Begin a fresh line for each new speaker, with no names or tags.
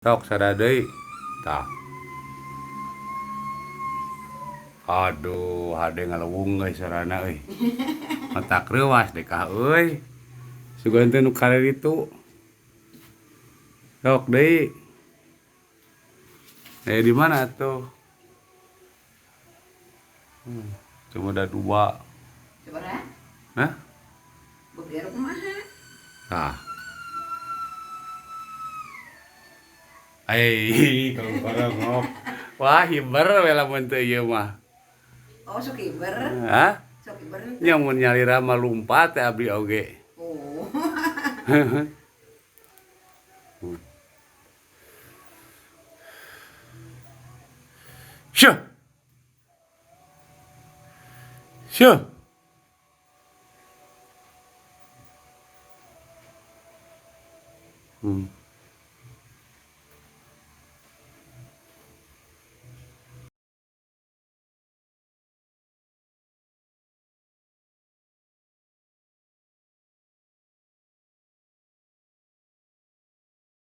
Sok sada deui. Tah. Aduh, hade ngaleuwung geus sarana euy. Matak reuwas deh kah euy. Sugan teh nu kare ditu. Sok deui. Di mana tuh? Cuma ada dua.
Sabaraha?
Hah?
Beber kumaha?
Tah. Kalau orang ngok. Wah, hiber we lamun teu ieu mah.
Oh, sok iber.
Hah?
Sok iber teh.
Nya mun nyalira mah lumpat teh abdi oge.
Oh.
Syuh. Syuh.